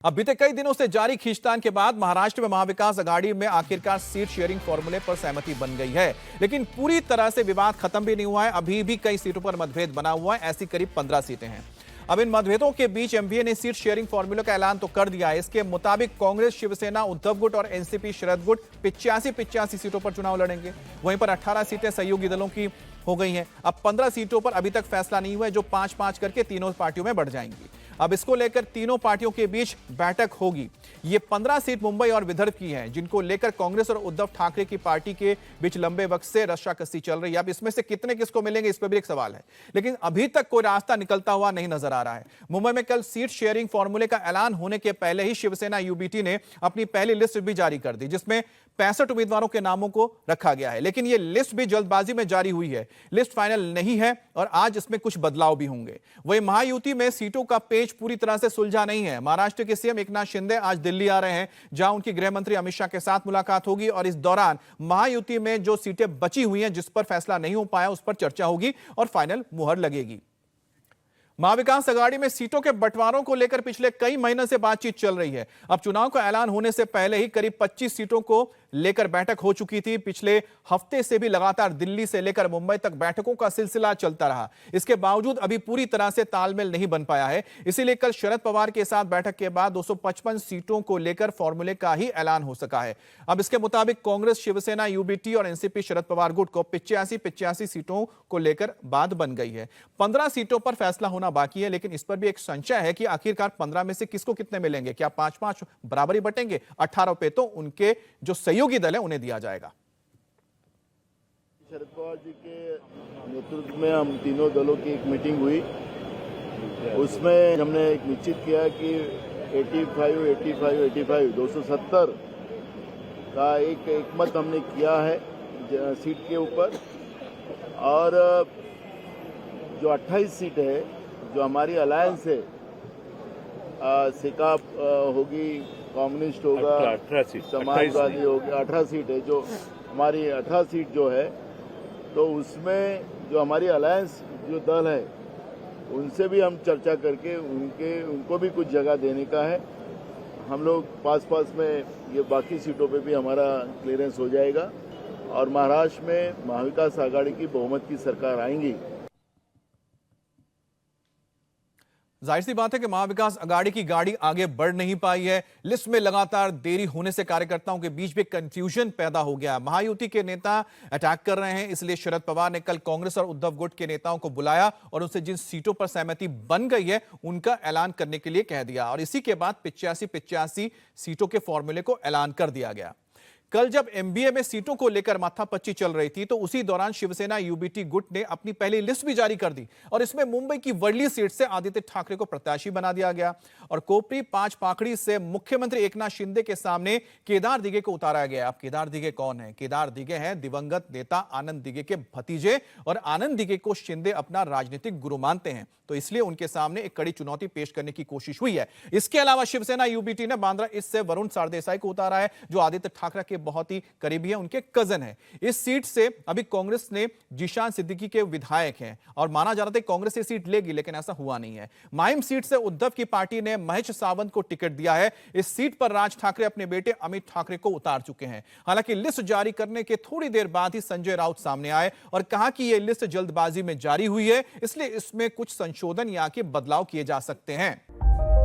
अब बीते कई दिनों से जारी खींचतान के बाद महाराष्ट्र में महाविकास आघाड़ी में आखिरकार सीट शेयरिंग फॉर्मूले पर सहमति बन गई है, लेकिन पूरी तरह से विवाद खत्म भी नहीं हुआ है। अभी भी कई सीटों पर मतभेद बना हुआ है। ऐसी करीब 15 सीटें हैं। अब इन मतभेदों के बीच एमवीए ने सीट शेयरिंग फॉर्मूले का ऐलान तो कर दिया है। इसके मुताबिक कांग्रेस, शिवसेना, उद्धव गुट और एनसीपी शरद गुट 85 सीटों पर चुनाव लड़ेंगे। वहीं पर 18 सीटें सहयोगी दलों की हो गई हैं। अब 15 सीटों पर अभी तक फैसला नहीं हुआ है, जो 5-5 करके तीनों पार्टियों में बढ़ जाएंगी। अब इसको लेकर तीनों पार्टियों के बीच बैठक होगी। ये 15 सीट मुंबई और विदर्भ की हैं, जिनको लेकर कांग्रेस और उद्धव ठाकरे की पार्टी के बीच लंबे वक्त से रस्साकसी चल रही है। अब इसमें से कितने किसको मिलेंगे, इस पर भी एक सवाल है, लेकिन अभी तक कोई रास्ता निकलता हुआ नहीं नजर आ रहा है। मुंबई में कल सीट शेयरिंग फॉर्मूले का ऐलान होने के पहले ही शिवसेना यूबीटी ने अपनी पहली लिस्ट भी जारी कर दी, जिसमें 65 उम्मीदवारों के नामों को रखा गया है। लेकिन यह लिस्ट भी जल्दबाजी में जारी हुई है। लिस्ट फाइनल नहीं है और आज इसमें कुछ बदलाव भी होंगे। वहीं महायुति में सीटों का पेच पूरी तरह से सुलझा नहीं है। महाराष्ट्र के सीएम एकनाथ शिंदे आज दिल्ली आ रहे हैं, जहां उनकी गृह मंत्री अमित शाह के साथ मुलाकात होगी और इस दौरान महायुति में जो सीटें बची हुई हैं, जिस पर फैसला नहीं हो पाया, उस पर चर्चा होगी और फाइनल मुहर लगेगी। महाविकास आघाड़ी में सीटों के बंटवारों को लेकर पिछले कई महीनों से बातचीत चल रही है। अब चुनाव का ऐलान होने से पहले ही करीब 25 सीटों को लेकर बैठक हो चुकी थी। पिछले हफ्ते से भी लगातार दिल्ली से लेकर मुंबई तक बैठकों का सिलसिला चलता रहा। इसके बावजूद अभी पूरी तरह से तालमेल नहीं बन पाया है। इसीलिए कल शरद पवार के साथ बैठक के बाद 255 सीटों को लेकर फॉर्मूले का ही ऐलान हो सका है। अब इसके मुताबिक कांग्रेस, शिवसेना, यूबीटी और एनसीपी शरद पवार गुट को 85 सीटों को लेकर बात बन गई है। 15 सीटों पर फैसला होना बाकी है, लेकिन इस पर भी एक संशय है कि आखिरकार 15 में से किसको कितने मिलेंगे। क्या 5-5 बराबरी बटेंगे? 18 पे तो उनके जो सहयोगी दल है उन्हें दिया जाएगा। शरद पवार जी के नेतृत्व में हम तीनों दलों की एक मीटिंग हुई। उसमें हमने एक निश्चित किया कि 85 270 का एक मत हमने किया है सीट के ऊपर। और जो 28 सीट है, जो हमारी अलायंस है, सिकाप होगी, कम्युनिस्ट होगा, 18 सीट, समाजवादी होगी, 18 सीट है। जो हमारी 18 सीट जो है, तो उसमें जो हमारी अलायंस जो दल है, उनसे भी हम चर्चा करके उनको भी कुछ जगह देने का है। हम लोग पास में ये बाकी सीटों पे भी हमारा क्लियरेंस हो जाएगा और महाराष्ट्र में महाविकास आघाड़ी की बहुमत की सरकार आएंगी। जाहिर सी बात है कि महाविकास आघाड़ी की गाड़ी आगे बढ़ नहीं पाई है। लिस्ट में लगातार देरी होने से कार्यकर्ताओं के बीच भी कंफ्यूजन पैदा हो गया। महायुति के नेता अटैक कर रहे हैं, इसलिए शरद पवार ने कल कांग्रेस और उद्धव गुट के नेताओं को बुलाया और उनसे जिन सीटों पर सहमति बन गई है उनका ऐलान करने के लिए कह दिया और इसी के बाद 85 सीटों के फॉर्मूले को ऐलान कर दिया गया। कल जब एमबीए में सीटों को लेकर माथापच्ची चल रही थी, तो उसी दौरान शिवसेना यूबीटी गुट ने अपनी पहली लिस्ट भी जारी कर दी और इसमें मुंबई की वर्ली सीट से आदित्य ठाकरे को प्रत्याशी बना दिया गया और कोपरी 5 पाखड़ी से मुख्यमंत्री एकनाथ शिंदे के सामने केदार दिघे को उतारा गया। अब केदार दिघे कौन है? केदार दिघे हैं दिवंगत नेता आनंद दिघे के भतीजे और आनंद दिघे को शिंदे अपना राजनीतिक गुरु मानते हैं, तो इसलिए उनके सामने एक कड़ी चुनौती पेश करने की कोशिश हुई है। इसके अलावा शिवसेना यूबीटी ने बांद्रा ईस्ट से वरुण सरदेसाई को उतारा है, जो आदित्य ठाकरे के बहुत ही करीबी है, उनके कजन है। इस सीट से अभी कांग्रेस ने जीशान सिद्दीकी के विधायक हैं और माना जा रहा था कांग्रेस ये सीट लेगी, लेकिन ऐसा हुआ नहीं है। माहिम सीट से उद्धव की पार्टी ने महेश सावंत को टिकट दिया है। इस सीट पर राज ठाकरे अपने बेटे अमित ठाकरे को उतार चुके हैं। हालांकि लिस्ट जारी करने के थोड़ी देर बाद ही संजय राउत सामने आए और कहा कि यह लिस्ट जल्दबाजी में जारी हुई है, इसलिए इसमें कुछ संशोधन या के बदलाव किए जा सकते हैं।